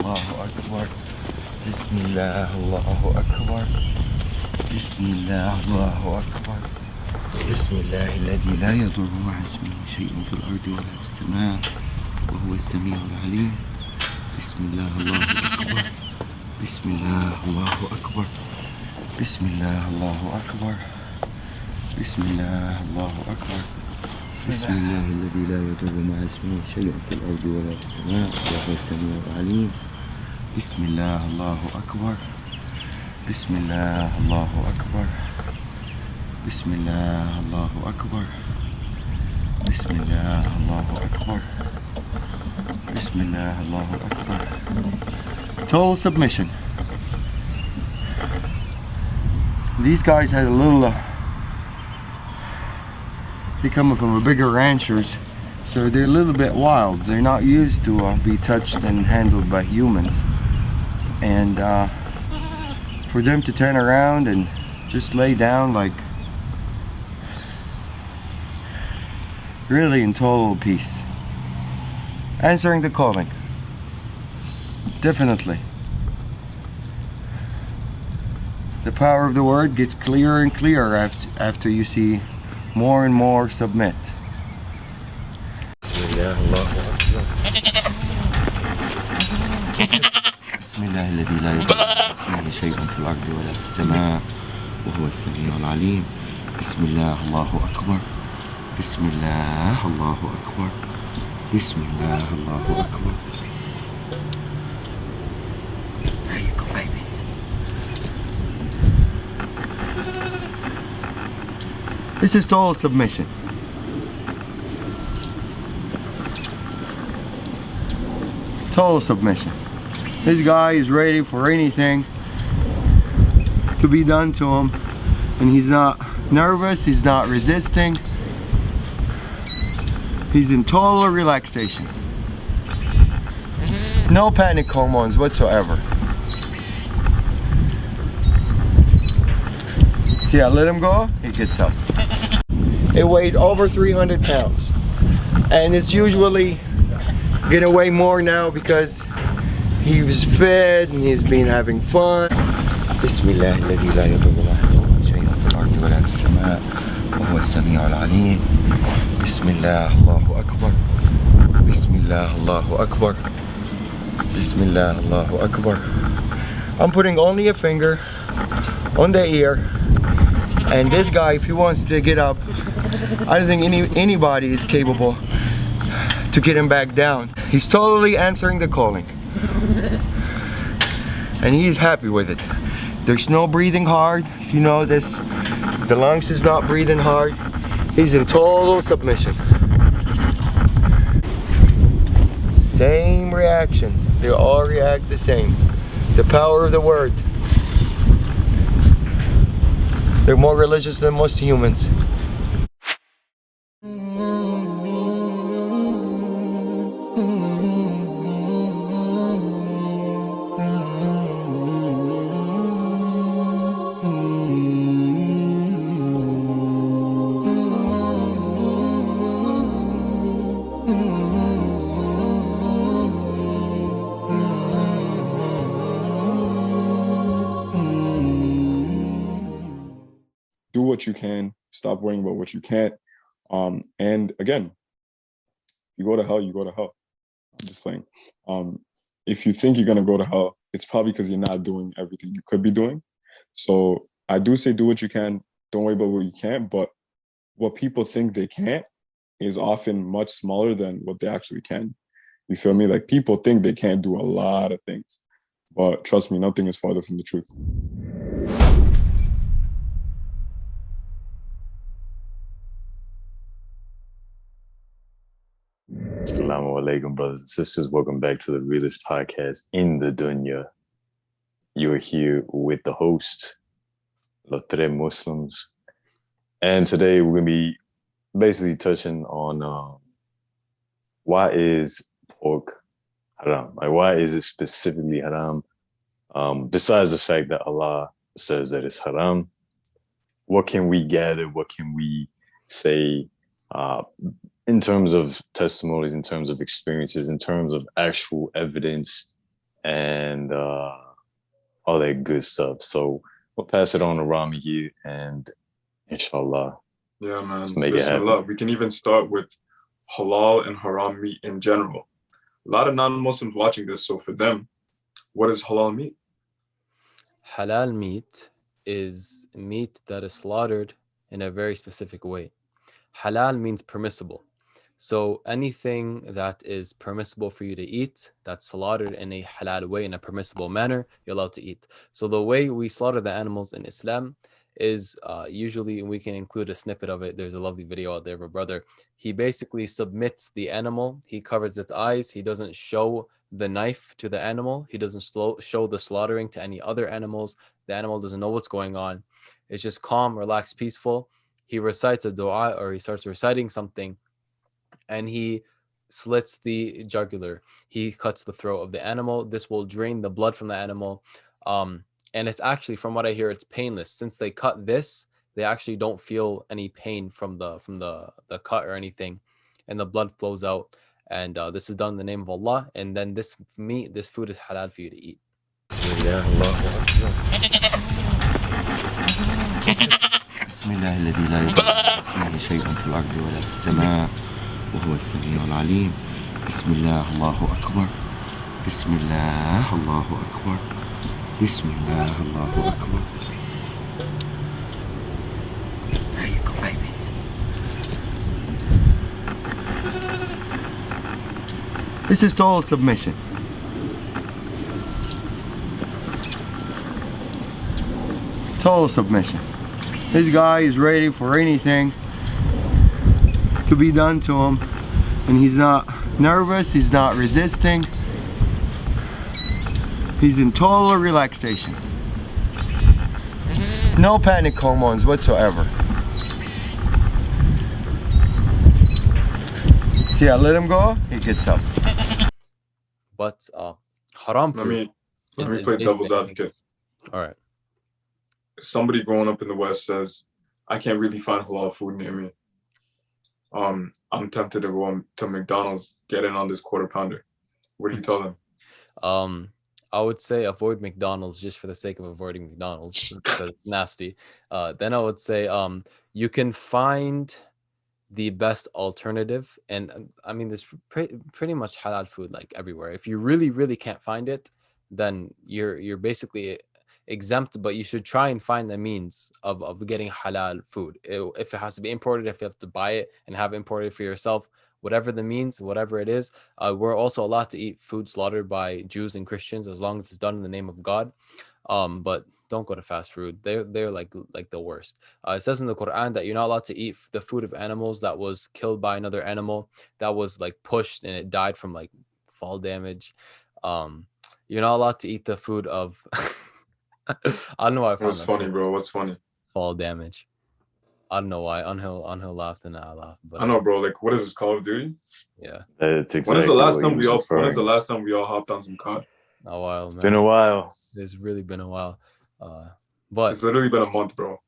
Allahu Akbar. Bismillah, Allahu Akbar. Bismillah, Allahu Akbar. Bismillah, الذي لا يضر مع اسمه شيء في الأرض ولا في السماء وهو السميع العليم. Bismillah, Allahu Akbar. Bismillah, Allahu Akbar. Bismillah, Allahu Akbar. Bismillah, Allahu Akbar. بسم الله الذي لا يضر مع اسمه شيء في الأرض ولا في السماء وهو السميع العليم. بسم الله الله أكبر. بسم الله الله أكبر. بسم الله الله أكبر. بسم الله الله أكبر. بسم الله الله أكبر. Total submission. These guys had a little they're coming from a bigger ranchers, so they're a little bit wild. They're not used to be touched and handled by humans, and for them to turn around and just lay down like really in total peace, answering the calling, definitely. The power of the word gets clearer and clearer after you see more and more submit. Bismillah, Allahu Akbar. Bismillah, الذي لا يضر مع اسمه شيء في الأرض ولا في السماء وهو السميع العليم. بسم الله, Allahu Akbar. بسم الله, Allahu Akbar. بسم الله, Allahu Akbar. There you go, baby. This is total submission. Total submission. This guy is ready for anything to be done to him, and he's not nervous, he's not resisting. He's in total relaxation. No panic hormones whatsoever. See, I let him go, he gets up. It weighed over 300 pounds. And it's usually gonna weigh more now because he was fed and he's been having fun. Bismillah, الذي لا يضر مع اسمه شيء في الأرض ولا في السماء وهو السميع العليم. Bismillah, Allahu Akbar. Bismillah, Allahu Akbar. Bismillah, Allahu Akbar. I'm putting only a finger on the ear. And this guy, if he wants to get up, I don't think anybody is capable to get him back down. He's totally answering the calling. And he's happy with it. There's no breathing hard. If you notice, the lungs is not breathing hard. He's in total submission. Same reaction. They all react the same. The power of the word. They're more religious than most humans. Do what you can, stop worrying about what you can't. And again, you go to hell, you go to hell. I'm just playing. If you think you're gonna go to hell, it's probably because you're not doing everything you could be doing. So I do say do what you can, don't worry about what you can't, but what people think they can't is often much smaller than what they actually can. You feel me? Like people think they can't do a lot of things, but trust me, nothing is farther from the truth. Assalamu alaikum, brothers and sisters. Welcome back to the realest podcast in the dunya. You are here with the host, Los Tres Muslims. And today we're going to be basically touching on why is pork haram? Like, why is it specifically haram? Besides the fact that Allah says that it's haram, what can we gather? What can we say in terms of testimonies, in terms of experiences, in terms of actual evidence and all that good stuff. So we'll pass it on to Rami here, and inshallah, Yeah, man. let's make it happen. Bismillah. We can even start with halal and haram meat in general. A lot of non-Muslims watching this, so for them, what is halal meat? Halal meat is meat that is slaughtered in a very specific way. Halal means permissible. So anything that is permissible for you to eat, that's slaughtered in a halal way, in a permissible manner, you're allowed to eat. So the way we slaughter the animals in Islam is usually, we can include a snippet of it. There's a lovely video out there of a brother. He basically submits the animal. He covers its eyes. He doesn't show the knife to the animal. He doesn't show the slaughtering to any other animals. The animal doesn't know what's going on. It's just calm, relaxed, peaceful. He recites a dua, or he starts reciting something, and he slits the jugular. He cuts the throat of the animal. This will drain the blood from the animal. And it's actually, from what I hear, it's painless. Since they cut this, they actually don't feel any pain from the cut or anything, and the blood flows out. And this is done in the name of Allah. And then this food is halal for you to eat. بسم الله الذي لا يضر اسمه شيء في الأرض ولا في السماء وهو السميع العليم. بسم الله الله أكبر. بسم الله الله أكبر. بسم الله الله أكبر. There you go, baby. This is total submission. Total submission. This guy is ready for anything to be done to him, and he's not nervous, he's not resisting. He's in total relaxation. No panic hormones whatsoever. See, I let him go, he gets up. But haram food. Let me play devil's advocate. All right. Somebody growing up in the West says, I can't really find halal food near me. I'm tempted to go to McDonald's, get in on this quarter pounder. What do you tell them? I would say avoid McDonald's just for the sake of avoiding McDonald's because it's nasty. Then I would say you can find the best alternative, and I mean this pretty much halal food like everywhere. If you really can't find it, then you're basically exempt, but you should try and find the means of getting halal food. If it has to be imported, if you have to buy it and have it imported for yourself, whatever the means, whatever it is. We're also allowed to eat food slaughtered by Jews and Christians as long as it's done in the name of God. But don't go to fast food. They're like the worst. It says in the Quran that you're not allowed to eat the food of animals that was killed by another animal, that was like pushed and it died from like fall damage. You're not allowed to eat the food of I don't know why I found What's funny, bro? What's funny? Fall damage. I don't know why. Anghel laughed and I laughed. But I know, bro. Like, what is this, Call of Duty? Yeah. That's exactly When is the last what time he we all? was When is referring. the last time we all hopped on some COD? A while, It's man. been a while. It's really been a while. But It's literally been a month, bro.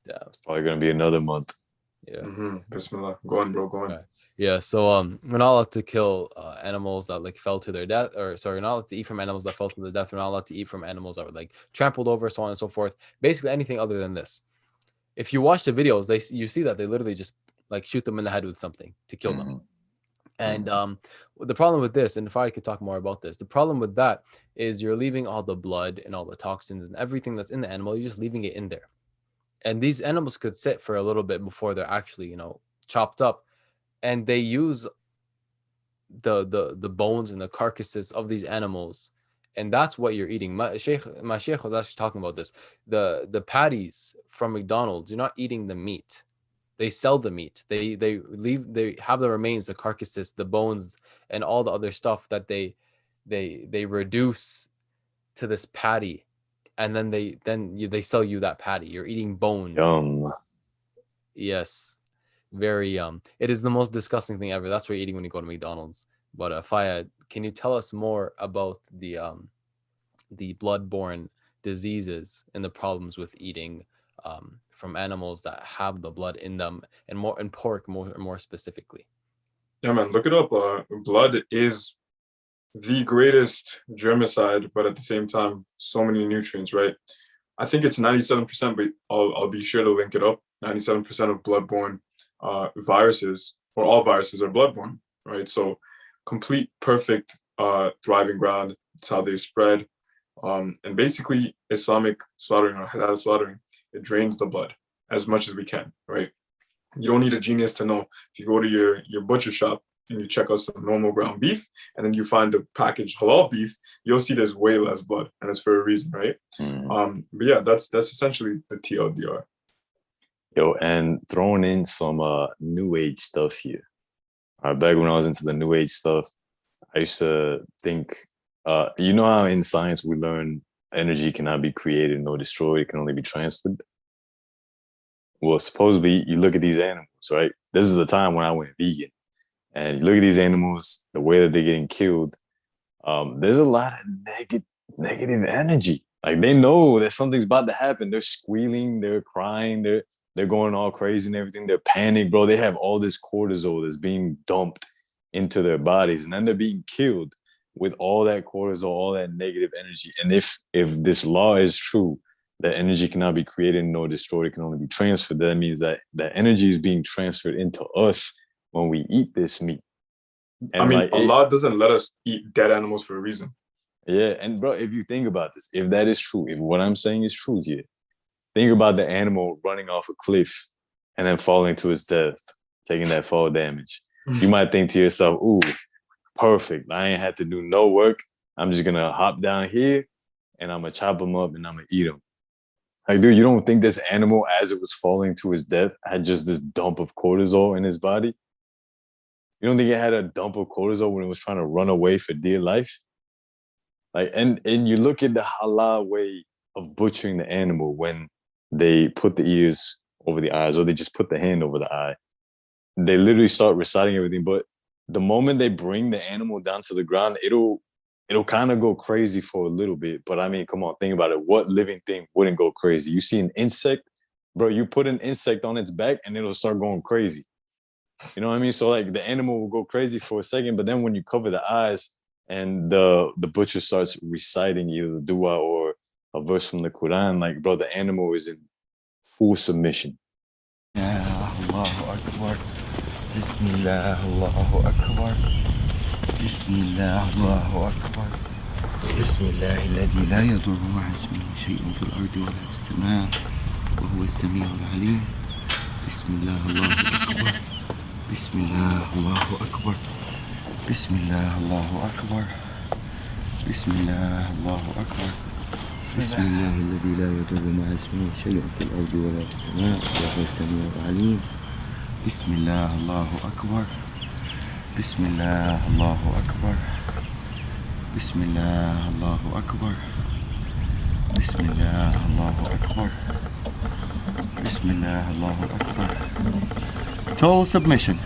yeah, It's probably gonna be another month. yeah. Bismillah. Go on, bro. Go on. Okay. Yeah, so we're not allowed to kill animals that like fell to their death, or sorry, we're not allowed to eat from animals that fell to their death. We're not allowed to eat from animals that were like trampled over, so on and so forth. Basically, anything other than this. If you watch the videos, you see that they literally just like shoot them in the head with something to kill them. And the problem with this, and if I could talk more about this, the problem with that is you're leaving all the blood and all the toxins and everything that's in the animal. You're just leaving it in there, and these animals could sit for a little bit before they're actually chopped up. And they use the bones and the carcasses of these animals, and that's what you're eating. My sheikh was actually talking about this. The patties from McDonald's, you're not eating the meat. They sell the meat. They have the remains, the carcasses, the bones, and all the other stuff that they reduce to this patty, and then they sell you that patty. You're eating bones. Yum. Yes. Very it is the most disgusting thing ever. That's what you're eating when you go to McDonald's. But Fayad, can you tell us more about the bloodborne diseases and the problems with eating from animals that have the blood in them, and pork more specifically? Yeah, man. Look it up. Blood is the greatest germicide, but at the same time, so many nutrients, right? I think it's 97%, but I'll be sure to link it up. 97% of bloodborne viruses, or all viruses, are bloodborne, right? So complete, perfect, thriving ground. It's how they spread. And basically, Islamic slaughtering or halal slaughtering, it drains the blood as much as we can, right? You don't need a genius to know. If you go to your butcher shop and you check out some normal ground beef, and then you find the packaged halal beef, you'll see there's way less blood, and it's for a reason, right? But yeah, that's essentially the TLDR. Yo, and throwing in some new age stuff here. Back when I was into the new age stuff, I used to think, you know how in science we learn energy cannot be created nor destroyed, it can only be transferred? Well, supposedly you look at these animals, right? This is the time when I went vegan. And you look at these animals, the way that they're getting killed, there's a lot of negative energy. Like they know that something's about to happen. They're squealing, they're crying, they're going all crazy and everything. They're panicked, bro. They have all this cortisol that's being dumped into their bodies, and then they're being killed with all that cortisol, all that negative energy. And if this law is true, that energy cannot be created nor destroyed, it can only be transferred, that means that that energy is being transferred into us when we eat this meat. And I mean, Allah doesn't let us eat dead animals for a reason. Yeah, and bro, if you think about this, if that is true, if what I'm saying is true here, think about the animal running off a cliff and then falling to his death, taking that fall damage. You might think to yourself, ooh, perfect. I ain't had to do no work. I'm just going to hop down here and I'm going to chop him up and I'm going to eat him. Like, dude, you don't think this animal, as it was falling to his death, had just this dump of cortisol in his body? You don't think it had a dump of cortisol when it was trying to run away for dear life? Like, and you look at the halal way of butchering the animal when they put the ears over the eyes or they just put the hand over the eye. They literally start reciting everything. But the moment they bring the animal down to the ground, it'll kind of go crazy for a little bit. But I mean, come on, think about it. What living thing wouldn't go crazy? You see an insect, bro, you put an insect on its back and it'll start going crazy. You know what I mean? So like the animal will go crazy for a second, but then when you cover the eyes and the butcher starts reciting either the dua or a verse from the Quran, like, bro, the animal is in full submission. Allahu Akbar. Bismillah, Allahu Akbar. Bismillah, Allahu Akbar. Bismillah, الذي لا يضر مع اسمه شيء في الأرض ولا في السماء وهو السميع العليم. Bismillah, Allahu Akbar. Bismillah, Allahu Akbar. Bismillah, Allahu Akbar. Bismillah, Allahu Akbar. بسم الله الذي لا يضر مع اسمه شيء في الأرض ولا في السماء وهو السميع العليم. بسم الله الله أكبر. بسم الله الله أكبر. بسم الله الله أكبر. بسم الله الله أكبر. بسم الله الله أكبر. Total submission.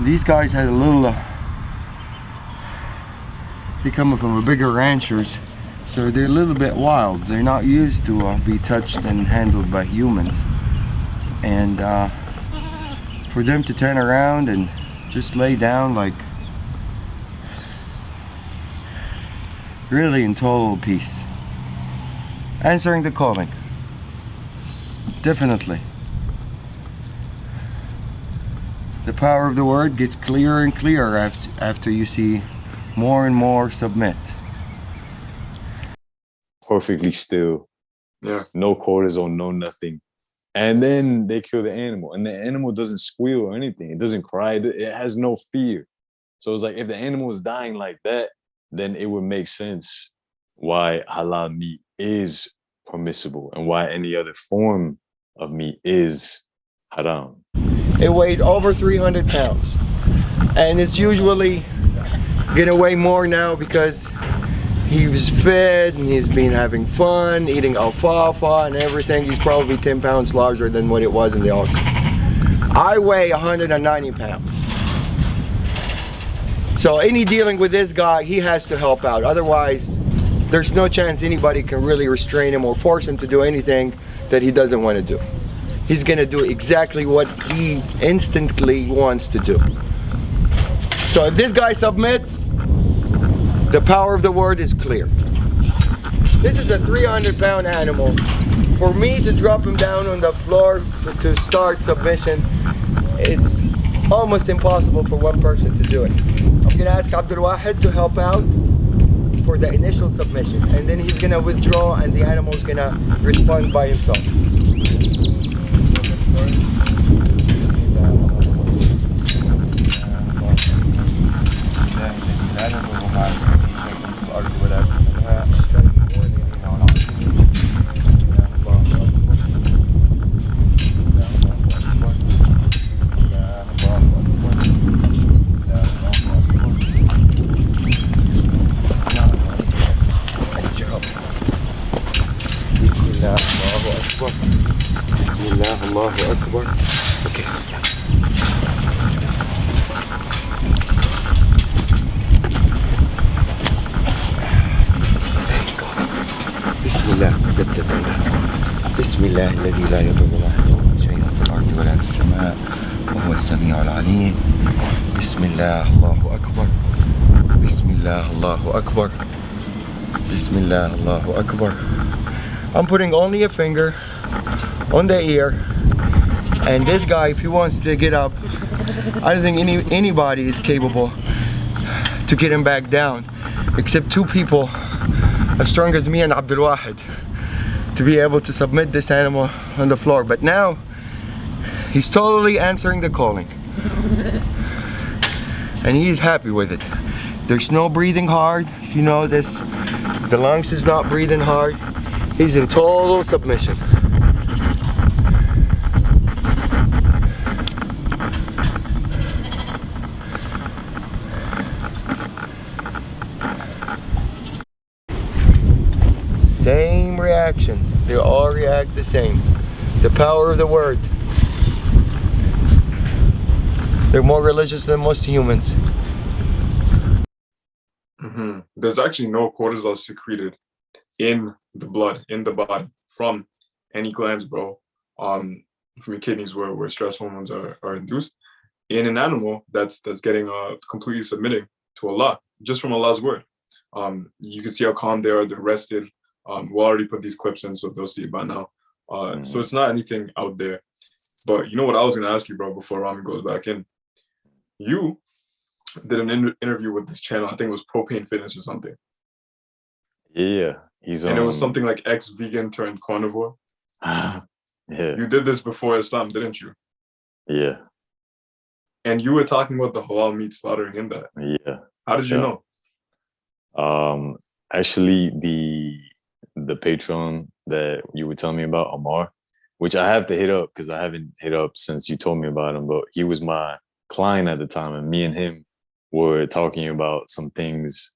These guys had a little they come from a bigger ranchers, so they're a little bit wild. They're not used to be touched and handled by humans. And for them to turn around and just lay down like really in total peace. Answering the calling. Definitely. The power of the word gets clearer and clearer after you see more and more submit. Perfectly still. Yeah. No cortisol, no nothing. And then they kill the animal. And the animal doesn't squeal or anything. It doesn't cry. It has no fear. So it's like if the animal is dying like that, then it would make sense why halal meat is permissible and why any other form of meat is haram. It weighed over 300 pounds. And it's usually gonna weigh more now because he was fed and he's been having fun, eating alfalfa and everything. He's probably 10 pounds larger than what it was in the ox. I weigh 190 pounds. So any dealing with this guy, he has to help out. Otherwise, there's no chance anybody can really restrain him or force him to do anything that he doesn't want to do. He's gonna do exactly what he instantly wants to do. So if this guy submits, the power of the word is clear. This is a 300-pound animal. For me to drop him down on the floor to start submission, it's almost impossible for one person to do it. I'm gonna ask Abdul Wahid to help out for the initial submission, and then he's gonna withdraw and the animal's gonna respond by himself. Allahu Akbar. Okay. Bismillah. That's it. Bismillah الذي لا يضر مع اسمه شيء في الأرض ولا في السماء وهو السميع العليم. Bismillah. Allahu Akbar. Bismillah. Allahu Akbar. Bismillah. Allahu Akbar. I'm putting only a finger on the ear, and this guy, if he wants to get up, I don't think anybody is capable to get him back down except two people as strong as me and Abdul Wahid to be able to submit this animal on the floor. But now he's totally answering the calling and he's happy with it. There's no breathing hard. If you notice, the lungs is not breathing hard. He's in total submission. Same reaction. They all react the same. The power of the word. They're more religious than most humans. There's actually no cortisol secreted in the blood, in the body, from any glands, bro. From your kidneys where stress hormones are induced. In an animal that's getting completely submitting to Allah, just from Allah's word. You can see how calm they are, they're rested. We'll already put these clips in, so they'll see it by now. So it's not anything out there. But you know what I was going to ask you, bro, before Rami goes back in? You did an interview with this channel. I think it was Propane Fitness or something. Yeah, he's and it was something like ex-vegan turned carnivore. Yeah, You did this before Islam, didn't you? yeah, And you were talking about the halal meat slaughtering in that. yeah. How did you know? Actually, the patron that you were telling me about, Omar, which I have to hit up because I haven't hit up since you told me about him, but he was my client at the time, and me and him were talking about some things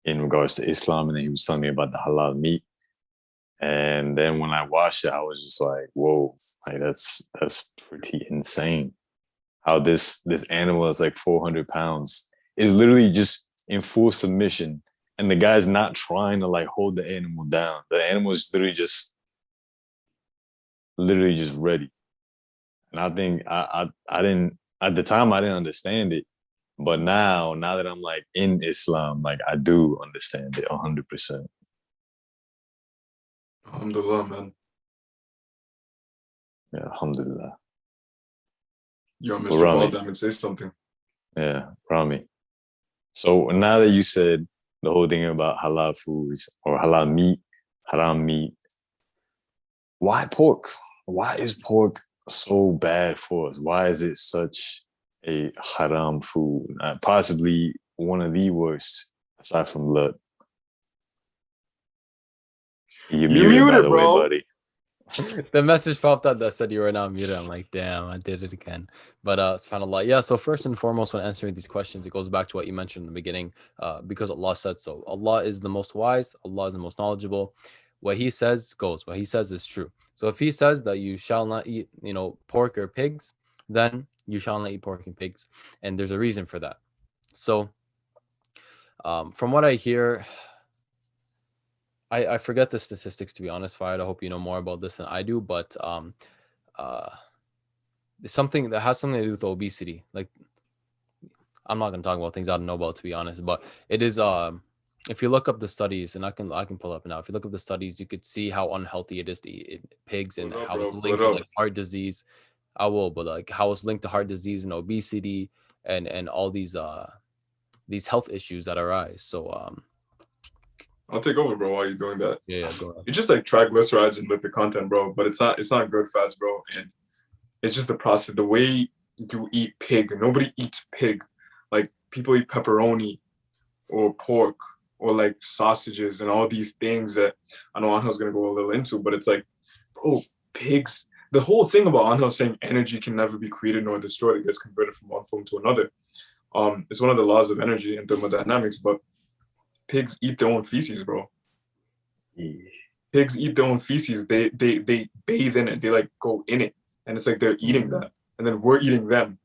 in regards to Islam, and then he was telling me about the halal meat. And then when I watched it, I was just like, whoa, like that's pretty insane. How this animal is like 400 pounds, is literally just in full submission. And the guy's not trying to like hold the animal down. The animal is literally just ready. And I think I didn't, at the time I didn't understand it. But now that I'm like in Islam, like I do understand it 100%. Alhamdulillah, man. Yeah, alhamdulillah. Yo, Well, Mr. Rami. Valdemon, say something. Yeah, Rami. So now that you said the whole thing about halal foods or halal meat, haram meat, why pork? Why is pork so bad for us? Why is it such a haram food? Possibly one of the worst, aside from blood. You're muted, by the way, buddy. The message popped up that said you were not muted. I'm like, damn, I did it again. But subhanAllah. Yeah, so first and foremost, when answering these questions, it goes back to what you mentioned in the beginning, because Allah said so. Allah is the most wise. Allah is the most knowledgeable. What he says goes. What he says is true. So if he says that you shall not eat, pork or pigs, then you shall not eat pork and pigs. And there's a reason for that. So from what I hear, I forget the statistics, to be honest, Fayed. I hope you know more about this than I do, but something that has something to do with obesity. Like, I'm not gonna talk about things I don't know about, to be honest, but it is if you look up the studies, and I can pull up now. If you look up the studies, you could see how unhealthy it is to eat pigs and Pull it up, how bro. it's Pull linked it to up. like heart disease. I will, but like how it's linked to heart disease and obesity and all these health issues that arise. So I'll take over, bro, while you're doing that. yeah, go ahead. It's just like triglycerides and lipid content, bro, but it's not good fats, bro. And it's just the process, the way you eat pig. Nobody eats pig. Like people eat pepperoni or pork or like sausages and all these things that I know Angel's gonna go a little into, but it's like, bro, pigs. The whole thing about Angel saying energy can never be created nor destroyed, it gets converted from one form to another. It's one of the laws of energy and thermodynamics, but pigs eat their own feces, bro. Pigs eat their own feces. They bathe in it. They like go in it, and it's like they're eating that, and then we're eating them.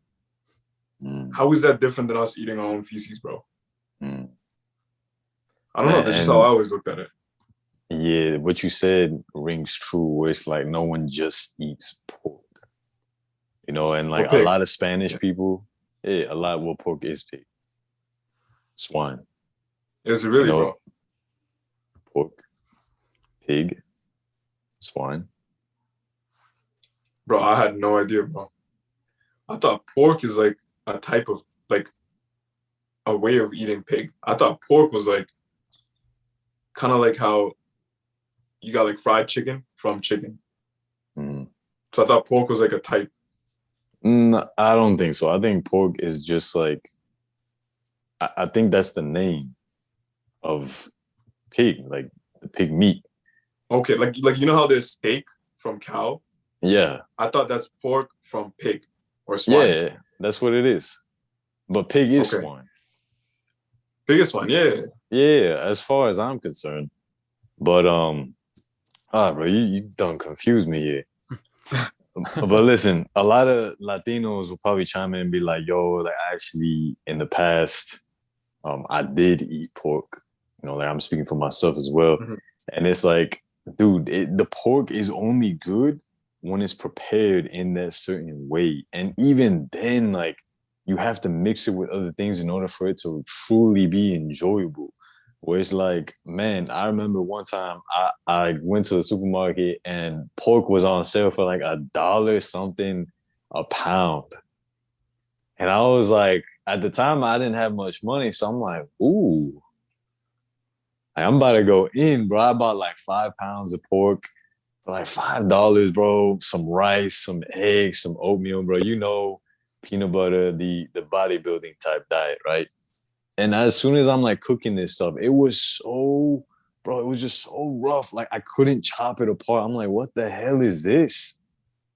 How is that different than us eating our own feces, bro? I don't know. That's just how I always looked at it. Yeah, what you said rings true. Where it's like no one just eats pork, you know, and like a lot of Spanish people, a lot. Well, pork is pig, swine. Is it really, bro? Pork, pig, swine. Bro, I had no idea, bro. I thought pork is like a type of like a way of eating pig. I thought pork was like kind of like how you got like fried chicken from chicken. So I thought pork was like a type. I don't think so. I think pork is just like, I think that's the name of pig, like the pig meat. Okay, like you know how there's steak from cow? Yeah. I thought that's pork from pig or swine. Yeah, that's what it is. But pig is swine. Pig is swine, yeah. Yeah, as far as I'm concerned. But bro, you done confused me here. But listen, a lot of Latinos will probably chime in and be like, yo, like actually in the past, I did eat pork. You know, like I'm speaking for myself as well. And it's like, dude, the pork is only good when it's prepared in that certain way. And even then, like, you have to mix it with other things in order for it to truly be enjoyable. Where it's like, man, I remember one time I went to the supermarket and pork was on sale for like $1 something a pound. And I was like, at the time I didn't have much money. So I'm like, ooh, I'm about to go in, bro. I bought like 5 pounds of pork for like $5, bro. Some rice, some eggs, some oatmeal, bro. You know, peanut butter, the bodybuilding type diet, right? And as soon as I'm like cooking this stuff, it was so, bro, it was just so rough. Like I couldn't chop it apart. I'm like, what the hell is this?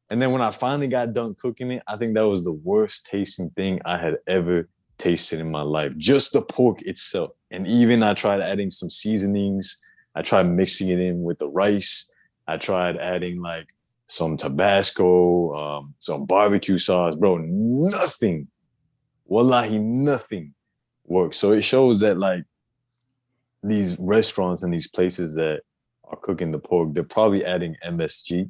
And then when I finally got done cooking it, I think that was the worst tasting thing I had ever tasted in my life. Just the pork itself. And even I tried adding some seasonings. I tried mixing it in with the rice. I tried adding like some Tabasco, some barbecue sauce, bro. Nothing. Wallahi, nothing works. So it shows that like these restaurants and these places that are cooking the pork, they're probably adding MSG.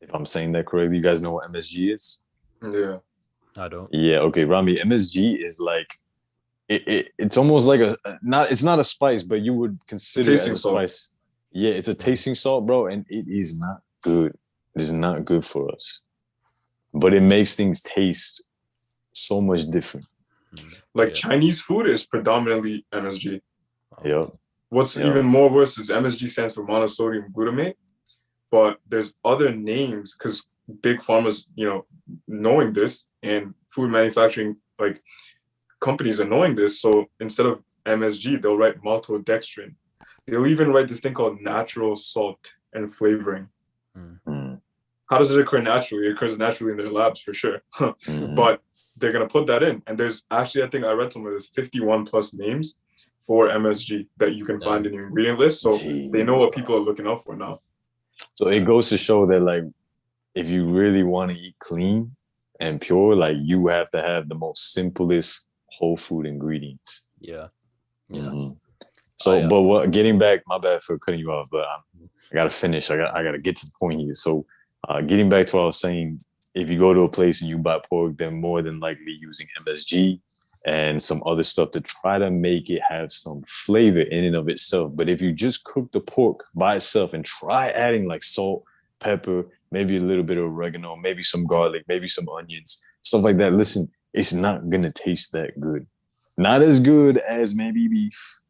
If I'm saying that correctly, you guys know what MSG is? Yeah. I don't. Yeah, okay, Rami, MSG is like it's almost like it's not a spice, but you would consider it as a spice. Yeah, it's a tasting salt, bro, and it is not good. It is not good for us. But it makes things taste so much different. Like Chinese food is predominantly MSG. Yeah. What's even more worse is MSG stands for monosodium glutamate, but there's other names because big pharma's, you know, knowing this and food manufacturing like companies are knowing this. So instead of MSG, they'll write maltodextrin. They'll even write this thing called natural salt and flavoring. How does it occur naturally? It occurs naturally in their labs for sure. But they're going to put that in. And there's actually, I think I read somewhere, there's 51 plus names for MSG that you can find in your ingredient list. So they know what people are looking out for now. So it goes to show that like, if you really want to eat clean and pure, like you have to have the most simplest whole food ingredients. Yeah. So, but getting back, my bad for cutting you off, but I got to finish. I got to get to the point here. So getting back to what I was saying, if you go to a place and you buy pork, they're more than likely using MSG. and some other stuff to try to make it have some flavor in and of itself. But if you just cook the pork by itself and try adding like salt, pepper, maybe a little bit of oregano, maybe some garlic, maybe some onions, stuff like that, listen, it's not gonna taste that good. Not as good as maybe beef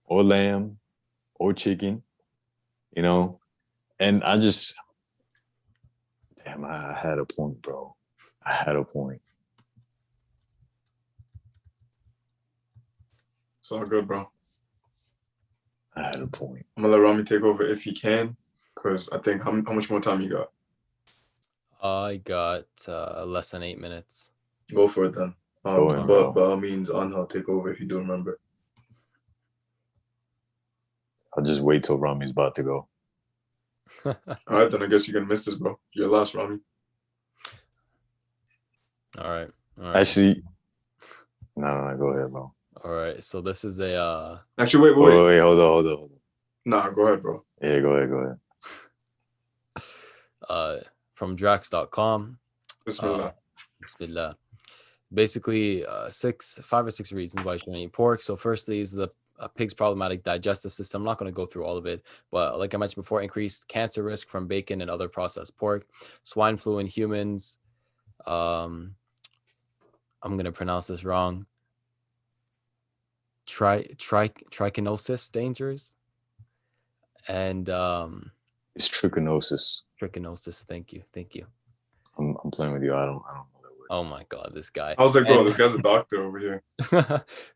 or lamb or chicken, you know? And I just, damn, I had a point, bro. I had a point. It's all good, bro. I had a point. I'm gonna let Rami take over if he can, because I think how much more time you got? I got less than 8 minutes. Go for it then. Go ahead, but bro. by all means, Anghel, take over if you do remember. I'll just wait till Rami's about to go. All right, then I guess you're gonna miss this, bro. You're last, Rami. All right. Actually, no, go ahead, bro. All right. So this is a Actually, wait. Wait, hold on. Nah, go ahead, bro. Yeah, go ahead. From Drax.com. Bismillah. Bismillah. Basically, 5 or 6 reasons why you shouldn't eat pork. So, firstly, is the pig's problematic digestive system. I'm not going to go through all of it, but like I mentioned before, increased cancer risk from bacon and other processed pork, swine flu in humans. I'm going to pronounce this wrong. Trichinosis dangers, and It's trichinosis. trichinosis. Thank you. I'm playing with you. I don't know that word. Oh my God, this guy. I was like, bro, this guy's a doctor over here.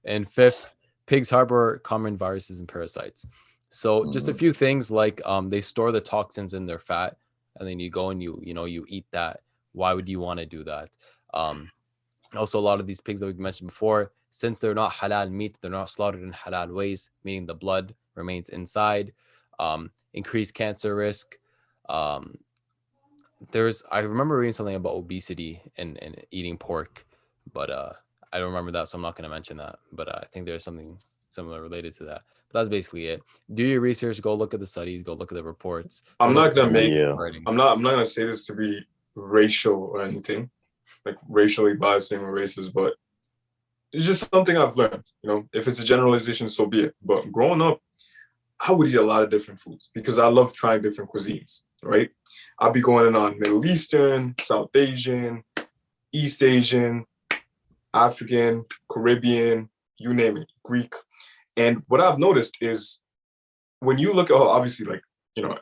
And 5th, pigs harbor common viruses and parasites. So just a few things like they store the toxins in their fat, and then you go and you eat that. Why would you want to do that? Also, a lot of these pigs that we've mentioned before, since they're not halal meat, they're not slaughtered in halal ways, meaning the blood remains inside. Increased cancer risk. I remember reading something about obesity and eating pork, but I don't remember that, so I'm not going to mention that. But I think there's something similar related to that. But that's basically it. Do your research. Go look at the studies. Go look at the reports. I'm not gonna I'm not gonna say this to be racial or anything, like racially biasing or racist, but it's just something I've learned. You know, if it's a generalization, so be it. But growing up, I would eat a lot of different foods because I love trying different cuisines, right? I'll be going in on Middle Eastern, South Asian, East Asian, African, Caribbean, you name it, Greek. And what I've noticed is when you look at, obviously, like,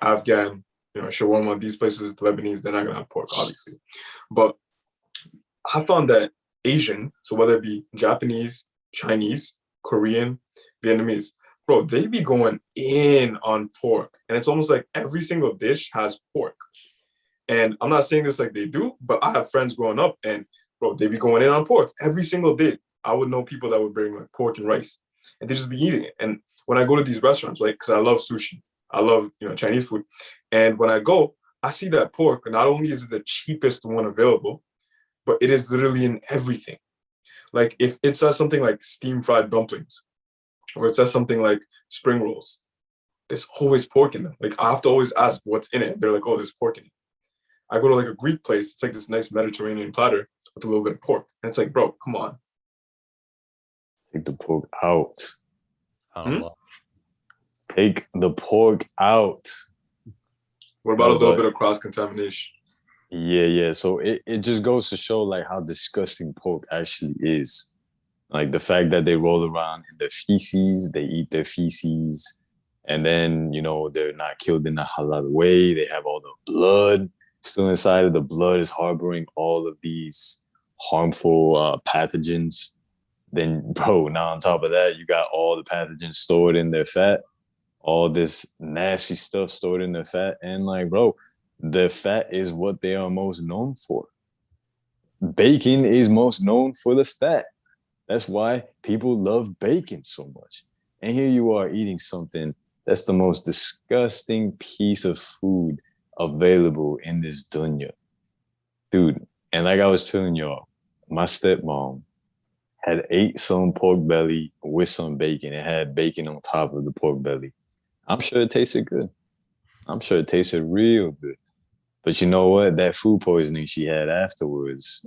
Afghan, shawarma, these places, the Lebanese, they're not going to have pork, obviously. But I found that Asian, so whether it be Japanese, Chinese, Korean, Vietnamese, bro, they be going in on pork. And it's almost like every single dish has pork. And I'm not saying this like they do, but I have friends growing up and, bro, they be going in on pork every single day. I would know people that would bring like pork and rice and they just be eating it. And when I go to these restaurants, right, because I love sushi, I love, Chinese food. And when I go, I see that pork, not only is it the cheapest one available, but it is literally in everything. Like if it says something like steam fried dumplings, or it says something like spring rolls, there's always pork in them. Like I have to always ask what's in it. They're like, oh, there's pork in it. I go to like a Greek place, it's like this nice Mediterranean platter with a little bit of pork. And it's like, bro, come on. Take the pork out. Take the pork out. What about a little bit of cross-contamination? Yeah. So it just goes to show like how disgusting pork actually is. Like the fact that they roll around in their feces, they eat their feces, and then, they're not killed in a halal way. They have all the blood still inside of the blood is harboring all of these harmful pathogens. Then, bro, now on top of that, you got all the pathogens stored in their fat, all this nasty stuff stored in their fat. And like, bro, the fat is what they are most known for. Bacon is most known for the fat. That's why people love bacon so much. And here you are eating something that's the most disgusting piece of food available in this dunya. Dude, and like I was telling y'all, my stepmom had ate some pork belly with some bacon. It had bacon on top of the pork belly. I'm sure it tasted good. I'm sure it tasted real good. But you know what? That food poisoning she had afterwards,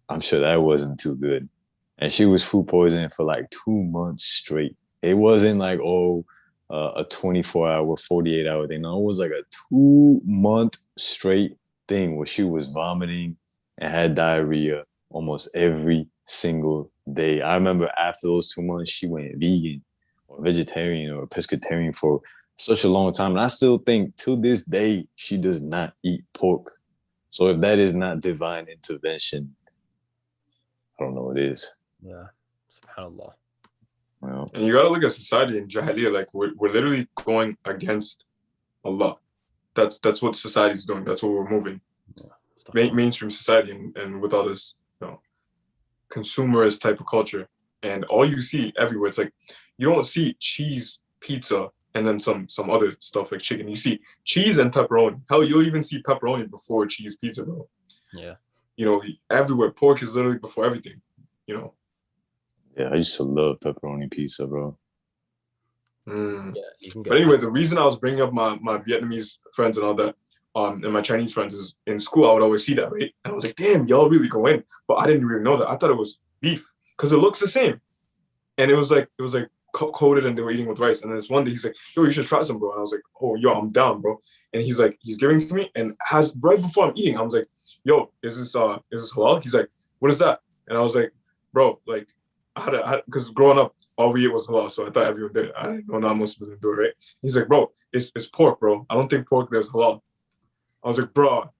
I'm sure that wasn't too good. and she was food poisoning for like 2 months straight. It wasn't like a 24-hour, 48-hour thing. No, it was like a 2 month straight thing where she was vomiting and had diarrhea almost every single day. I remember after those 2 months, she went vegan or vegetarian or pescatarian for such a long time. And I still think to this day, she does not eat pork. So if that is not divine intervention, I don't know what is. Yeah. SubhanAllah. Well, And you gotta look at society in Jahiliyyah, like we're literally going against Allah. That's what society's doing. That's what we're moving. Mainstream society and with all this, consumerist type of culture. And all you see everywhere, it's like you don't see cheese pizza and then some other stuff like chicken. You see cheese and pepperoni. Hell, you'll even see pepperoni before cheese pizza, bro. Yeah. Everywhere. Pork is literally before everything, yeah, I used to love pepperoni pizza, bro. Mm. Yeah, you can get But anyway, the reason I was bringing up my Vietnamese friends and all that, and my Chinese friends is in school, I would always see that, right? And I was like, damn, y'all really go in. But I didn't really know that. I thought it was beef because it looks the same. And it was like coated and they were eating with rice. And then this one day he's like, yo, you should try some, bro. And I was like, oh, yo, I'm down, bro. And he's giving it to me. And right before I'm eating, I was like, yo, is this halal? He's like, what is that? And I was like, bro, like, because growing up, all we ate was halal, so I thought everyone did it. I didn't know non-Muslims didn't do it, right? He's like, bro, it's pork, bro. I don't think pork there's halal. I was like, bro.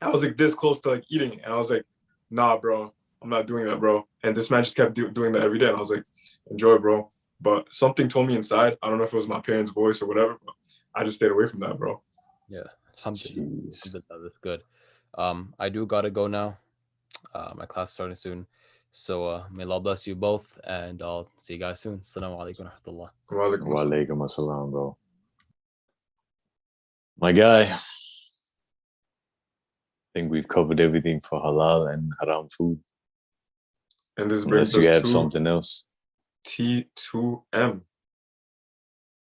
I was like this close to like eating it. And I was like, nah, bro, I'm not doing that, bro. And this man just kept doing that every day. And I was like, enjoy, bro. But something told me inside, I don't know if it was my parents' voice or whatever, but I just stayed away from that, bro. Yeah. Alhamdulillah. Jeez. That's good. I do gotta go now. My class is starting soon. So may Allah bless you both, and I'll see you guys soon. Assalamu alaikum wa rahmatullah. Wa Walaikum assalam, bro. My guy, I think we've covered everything for halal and haram food. And this brings Unless you us have to something else. T2M.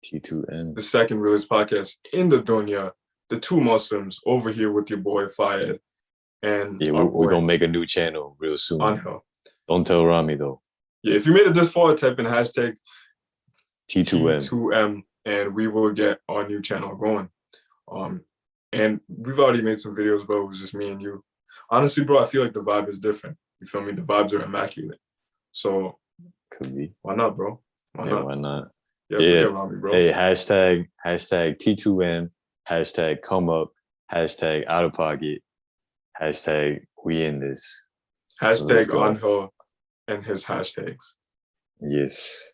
T2M. The second realest podcast in the dunya. The two Muslims over here with your boy Fayed. And Yeah, we're going to make a new channel real soon. Anghel. Don't tell Rami, though. Yeah, if you made it this far, type in hashtag T2M. T2M and we will get our new channel going. And we've already made some videos, but it was just me and you. Honestly, bro, I feel like the vibe is different. You feel me? The vibes are immaculate. So Could be. why not, bro? Why not? Yeah, Yeah. forget Rami, bro. Hey, hashtag T2M, hashtag come up, hashtag out of pocket, hashtag we in this. Let's Hashtag go. Anghel and his hashtags. Yes.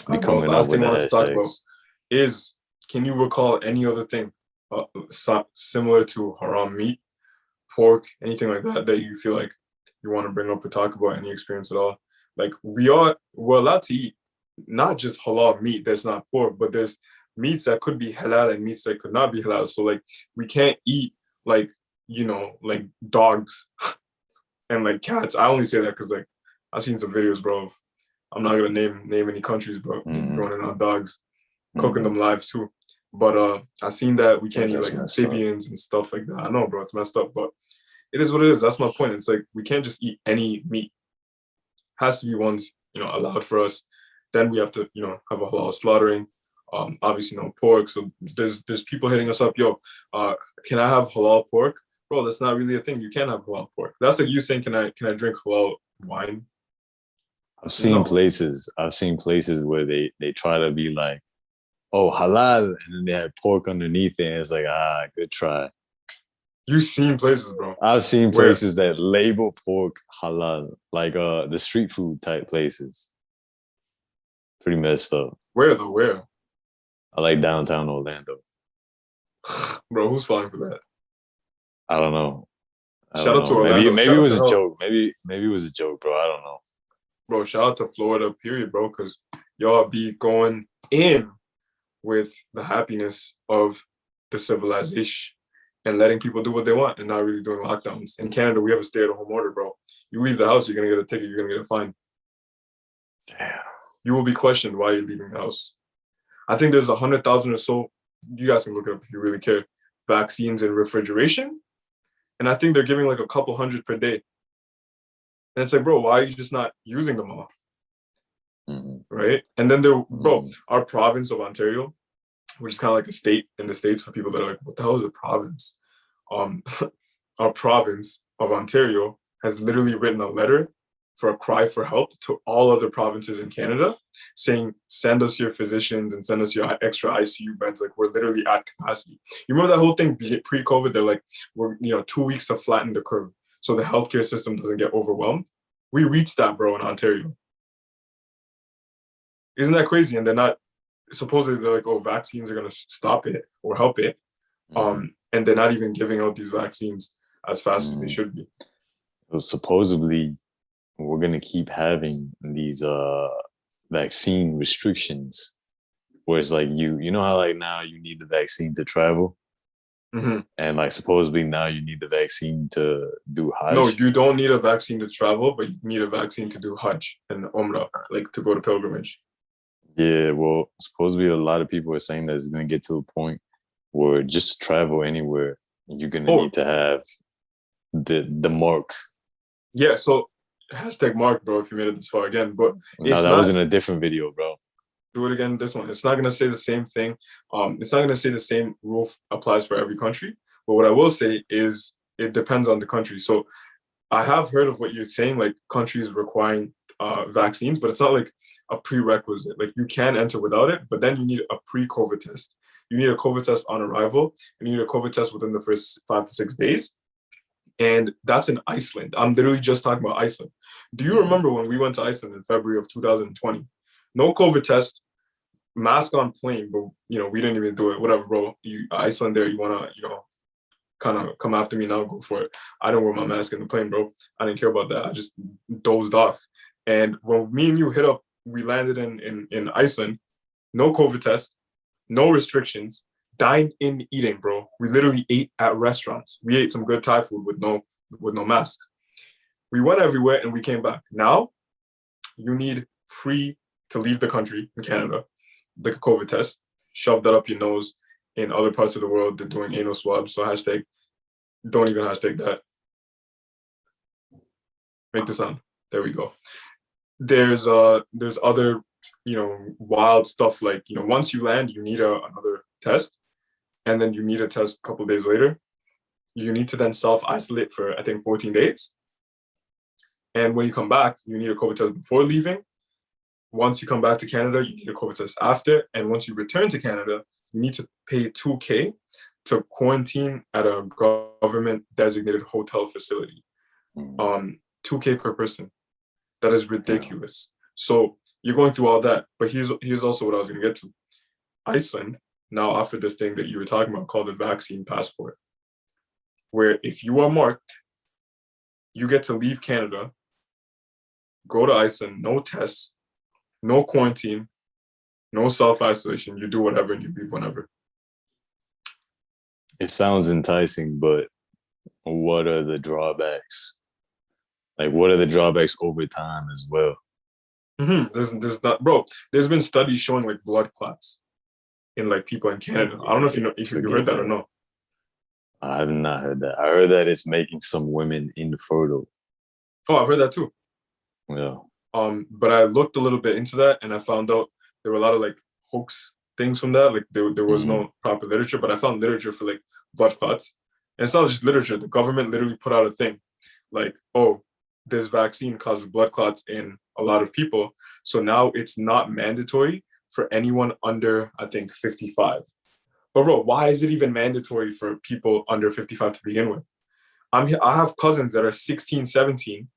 Bro, Coming last up thing with I the want to talk about hashtags. is, can you recall any other thing similar to haram meat, pork, anything like that you feel like you want to bring up or talk about, any experience at all? Like we're allowed to eat not just halal meat that's not pork, but there's meats that could be halal and meats that could not be halal. So like we can't eat like like dogs and like cats. I only say that because like I've seen some videos, bro. I'm not gonna name any countries, but going in on dogs, cooking them live too. But I've seen that we can't eat like amphibians and stuff like that. I know, bro, it's messed up, but it is what it is. That's my point. It's like we can't just eat any meat. Has to be ones allowed for us. Then we have to have a halal slaughtering. Obviously no pork. So there's people hitting us up, yo, can I have halal pork? Bro, that's not really a thing. You can't have halal pork. That's like you saying, can I drink halal wine? I've seen places where they try to be like, oh, halal, and then they have pork underneath it, and it's like, good try. You've seen places, bro. I've seen places that label pork halal, like the street food type places. Pretty messed up. Where though? Where? I like downtown Orlando. Bro, who's falling for that? I don't know. Shout out to Orlando. Maybe it was a joke. Maybe it was a joke, bro. I don't know. Bro, shout out to Florida, period, bro, because y'all be going in with the happiness of the civilization and letting people do what they want and not really doing lockdowns. In Canada, we have a stay-at-home order, bro. You leave the house, you're going to get a ticket, you're going to get a fine. Damn. You will be questioned why you're leaving the house. I think there's 100,000 or so, you guys can look it up if you really care, vaccines in refrigeration. And I think they're giving like a couple hundred per day. And it's like, bro, why are you just not using them all? Mhm. Right? And then bro, Mhm. our province of Ontario, which is kind of like a state in the States for people that are like, what the hell is a province? Um, our province of Ontario has literally written a letter for a cry for help to all other provinces in Canada, saying, send us your physicians and send us your extra ICU beds. Like, we're literally at capacity. You remember that whole thing pre-COVID? They're like, we're 2 weeks to flatten the curve so the healthcare system doesn't get overwhelmed. We reached that, bro, in Ontario. Isn't that crazy? And they're not, supposedly they're like, oh, vaccines are going to stop it or help it. Mhm. And they're not even giving out these vaccines as fast as they Mhm. should be. Well, supposedly, we're gonna keep having these vaccine restrictions, where it's like you know how like now you need the vaccine to travel, Mm-hmm. and like supposedly now you need the vaccine to do No, Hajj. you don't need a vaccine to travel, but you need a vaccine to do Hajj and Umrah, like to go to pilgrimage. Yeah, well, supposedly a lot of people are saying that it's gonna get to a point where just to travel anywhere, you're gonna Oh, need to have the mark. yeah. So hashtag Mark, bro, if you made it this far again. But No, it's that was not, in a different video, bro. do it again, this one. It's not going to say the same thing. It's not going to say the same rule applies for every country. But what I will say is it depends on the country. So I have heard of what you're saying, like countries requiring vaccines, but it's not like a prerequisite. Like you can enter without it, but then you need a pre-COVID test. You need a COVID test on arrival, and you need a COVID test within the first 5 to 6 days. And that's in Iceland. I'm literally just talking about Iceland. Do you Mm. remember when we went to Iceland in February of 2020? No COVID test, mask on plane, but we didn't even do it. Whatever, bro. You Iceland there, you wanna, kind of come after me now, go for it. I didn't wear my mask in the plane, bro. I didn't care about that. I just dozed off. And when me and you hit up, we landed in Iceland, no COVID test, no restrictions, dine in eating, bro. We literally ate at restaurants. We ate some good Thai food with no mask. We went everywhere and we came back. Now you need pre to leave the country in Canada, the COVID test, shove that up your nose. In other parts of the world, they're doing anal swabs. So hashtag, don't even hashtag that. Make the sound. There we go. There's other, wild stuff like, once you land, you need another test, and then you need a test a couple of days later. You need to then self-isolate for, I think, 14 days. And when you come back, you need a COVID test before leaving. Once you come back to Canada, you need a COVID test after. And once you return to Canada, you need to pay $2,000 to quarantine at a government designated hotel facility. Mm. $2,000 per person. That is Yeah. ridiculous. So you're going through all that. But here's also what I was going to get to. Iceland now offered this thing that you were talking about called the vaccine passport, where if you are marked, you get to leave Canada, go to Iceland, no tests, no quarantine, no self-isolation. You do whatever and you leave whenever. It sounds enticing, but what are the drawbacks? Like, what are the drawbacks over time as well? Mm-hmm. There's not, bro. There's been studies showing like blood clots in like people in Canada. I don't know if you Forget heard that or that. no. I have not heard that. I heard that it's making some women infertile. Oh, I've heard that too. Yeah. But I looked a little bit into that and I found out there were a lot of like hoax things from that. Like there was Mm. no proper literature, but I found literature for like blood clots. And it's not just literature. The government literally put out a thing like, oh, this vaccine causes blood clots in a lot of people. So now it's not mandatory for anyone under, I think, 55. But bro, why is it even mandatory for people under 55 to begin with? I have cousins that are 16, 17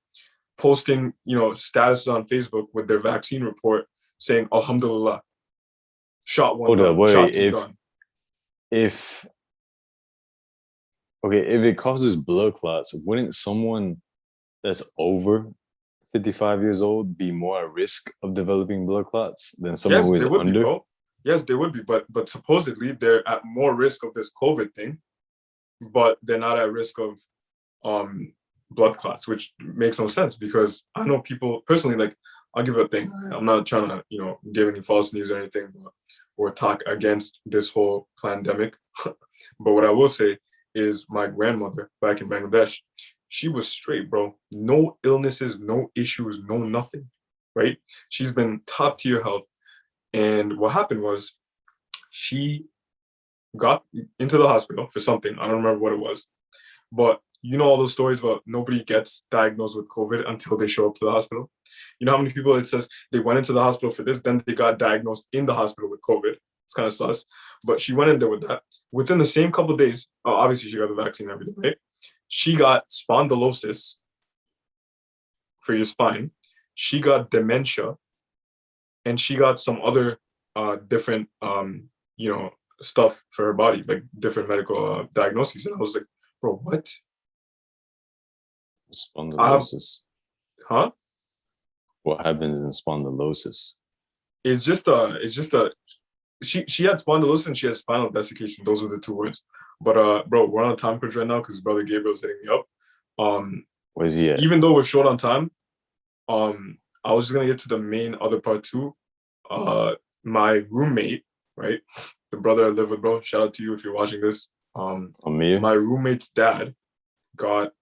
posting, status on Facebook with their vaccine report saying, Alhamdulillah, shot one Hold up, done, wait. shot two done. If okay, if it causes blood clots, wouldn't someone that's over 55 years old be more at risk of developing blood clots than someone Yes, who they is would be, under? bro. Yes, they would be, but supposedly they're at more risk of this COVID thing, but they're not at risk of um blood clots, which makes no sense because I know people personally, like I'll give it a thing. I'm not trying to, give any false news or anything or talk against this whole pandemic. But what I will say is my grandmother back in Bangladesh, She was straight, bro. No illnesses, no issues, no nothing, right? She's been top tier health. And what happened was she got into the hospital for something. I don't remember what it was. But you know all those stories about nobody gets diagnosed with COVID until they show up to the hospital. You know how many people it says they went into the hospital for this, then they got diagnosed in the hospital with COVID. It's kind of sus. But she went in there with that. Within the same couple of days, obviously she got the vaccine and everything, right? She got spondylosis for your spine. She got dementia, and she got some other different, stuff for her body, like different medical diagnoses. And I was like, bro, what? Spondylosis. Huh? What happens in spondylosis? It's just she had spondylosis and she had spinal desiccation. Those were the two words. But bro, we're on a time crunch right now because brother Gabriel's hitting me up. Where's he at? Even though we're short on time, I was just gonna get to the main other part too. My roommate, right? The brother I live with, bro. Shout out to you if you're watching this. Amir? My roommate's dad got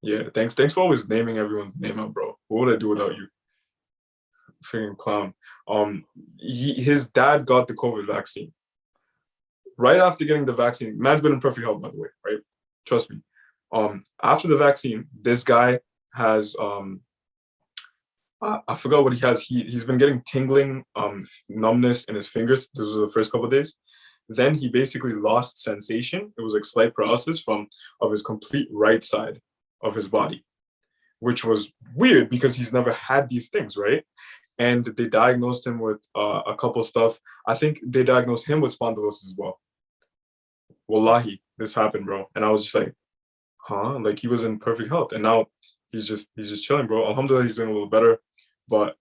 yeah, thanks for always naming everyone's name out, bro. What would I do without you? Freaking clown. His dad got the COVID vaccine. Right after getting the vaccine, man's been in perfect health, by the way, right? Trust me. After the vaccine, this guy has I forgot what he has. He's been getting tingling, numbness in his fingers. This was the first couple of days. Then he basically lost sensation. It was like slight paralysis of his complete right side of his body, which was weird because he's never had these things, right? And they diagnosed him with a couple stuff. I think they diagnosed him with spondylosis as well. Wallahi, this happened, bro. And I was just like, huh? Like he was in perfect health, and now he's just chilling, bro. Alhamdulillah, he's doing a little better, but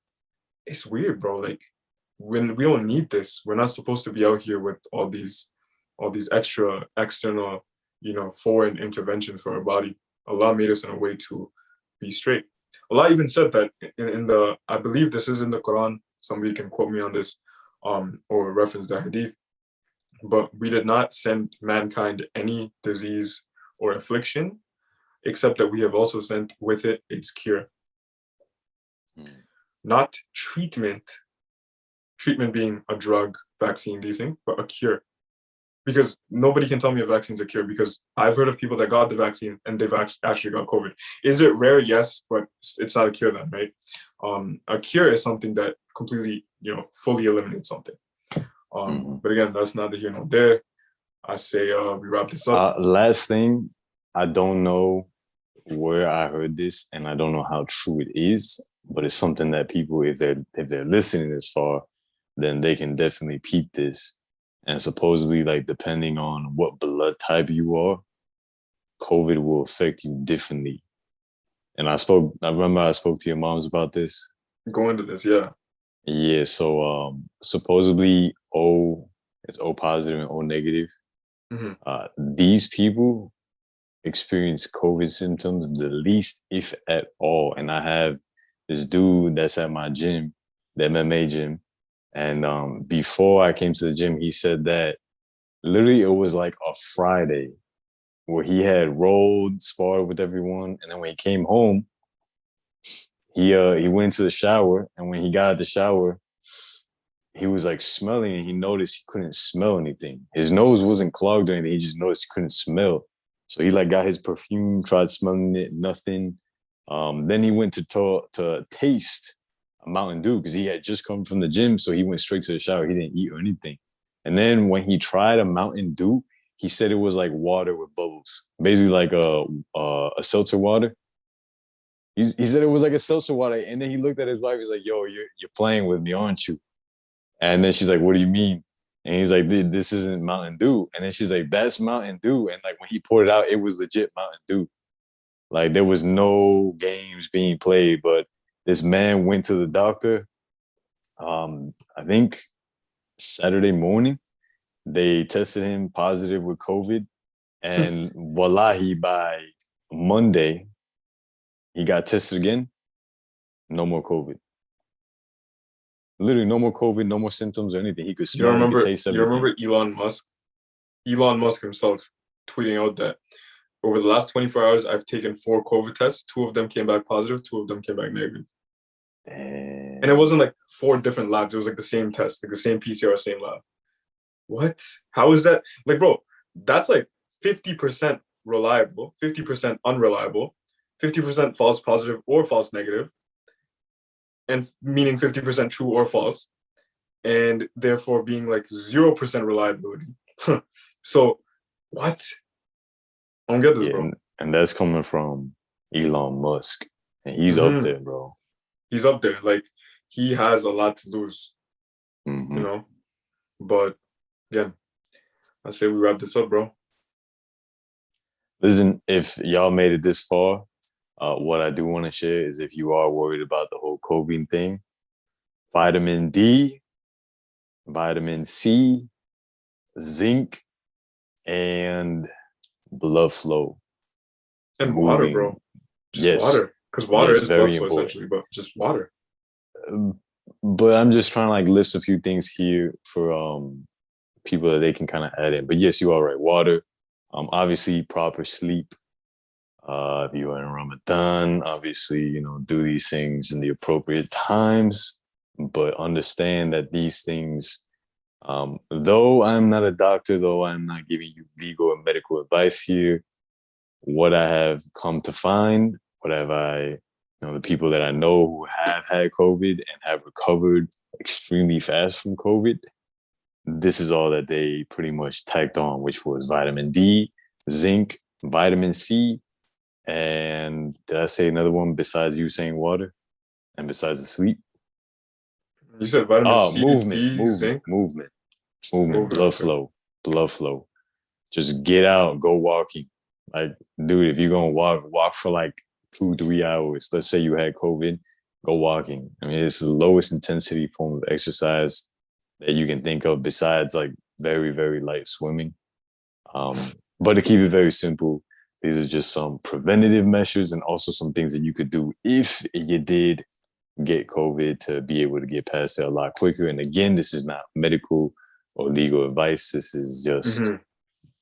it's weird, bro. Like when we don't need this, we're not supposed to be out here with all these extra external, foreign interventions for our body. Allah made us in a way to be straight. Allah even said that in the, I believe this is in the Quran. Somebody can quote me on this, or reference the hadith. But we did not send mankind any disease or affliction, except that we have also sent with it its cure. Not treatment being a drug, vaccine, these things, but a cure. Because nobody can tell me a vaccine's a cure, because I've heard of people that got the vaccine and they've actually got COVID. Is it rare? Yes, but it's not a cure then, right? A cure is something that completely, fully eliminates something. But again, that's neither here nor there. I say we wrap this up. Last thing, I don't know where I heard this, and I don't know how true it is, but it's something that people, if they're listening this far, then they can definitely peep this. And supposedly, like, depending on what blood type you are, COVID will affect you differently. And I remember I spoke to your moms about this. Go into this, yeah. Yeah, so supposedly it's O positive and O negative. These people experience COVID symptoms the least, if at all. And I have this dude that's at my gym, the MMA gym. And before I came to the gym, he said that literally it was like a Friday where he had rolled, sparred with everyone. And then when he came home, he went into the shower. And when he got out of the shower, he was like smelling, and he noticed he couldn't smell anything. His nose wasn't clogged or anything. He just noticed he couldn't smell. So he like got his perfume, tried smelling it, nothing. Then he went to taste a Mountain Dew because he had just come from the gym. So he went straight to the shower. He didn't eat or anything. And then when he tried a Mountain Dew, he said it was like water with bubbles, basically like a seltzer water. He said it was like a seltzer water. And then he looked at his wife. He's like, yo, you're playing with me, aren't you? And then she's like, what do you mean? And he's like, this isn't Mountain Dew. And then she's like, that's Mountain Dew. And like when he poured it out, it was legit Mountain Dew. Like there was no games being played. But this man went to the doctor. I think Saturday morning, they tested him positive with COVID. And wallahi, by Monday, he got tested again. No more COVID. Literally no more COVID, no more symptoms or anything. He could smell, he could taste everything. You remember Elon Musk? Elon Musk himself tweeting out that over the last 24 hours, I've taken 4 COVID tests. 2 of them came back positive. 2 of them came back negative. Damn. And it wasn't like 4 different labs. It was like the same test, like the same PCR, same lab. What? How is that? Like, bro, that's like 50% reliable, 50% unreliable, 50% false positive or false negative, and meaning 50% true or false, and therefore being like 0% reliability. So, what? I don't get this, Yeah, bro. and that's coming from Elon Musk, and he's up Mhm. there, bro. He's up there. Like, he has a lot to lose, Mhm. you know? But, again, I say we wrap this up, bro. Listen, if y'all made it this far, what I do want to share is if you are worried about the whole COVID thing, vitamin D, vitamin C, zinc, and blood flow. And water, Moving. bro. Just Yes. water. Because water Yes, is blood very flow, important. essentially, but just water. But I'm just trying to like list a few things here for people that they can kind of add in. But yes, you are right. Water, obviously proper sleep. If you are in Ramadan, obviously, you know, do these things in the appropriate times. But understand that these things, though I'm not a doctor, though I'm not giving you legal and medical advice here, what I have come to find, what have I, you know, the people that I know who have had COVID and have recovered extremely fast from COVID, this is all that they pretty much tacked on, which was vitamin D, zinc, vitamin C, and did I say another one besides you saying water and besides the sleep? You said vitamin C, Movement, D, zinc. movement, Movement, blood okay. flow, blood flow. Just get out, go walking. Like, dude, if you're gonna walk for like 2-3 hours. Let's say you had COVID, go walking. I mean, it's the lowest intensity form of exercise that you can think of besides like very, very light swimming. But to keep it very simple, these are just some preventative measures and also some things that you could do if you did get COVID to be able to get past it a lot quicker. And again, this is not medical or legal advice. This is just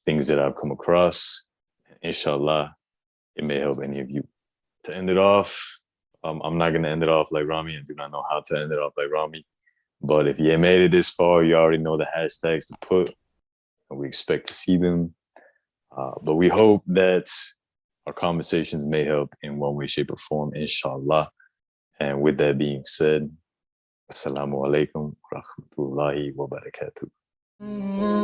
things that I've come across. Inshallah, it may help any of you. To end it off, I'm not going to end it off like Rami. I do not know how to end it off like Rami. But if you made it this far, you already know the hashtags to put. And we expect to see them. But we hope that our conversations may help in one way, shape, or form, inshallah. And with that being said, Assalamu alaikum wa rahmatullahi wa barakatuh. Mm-hmm.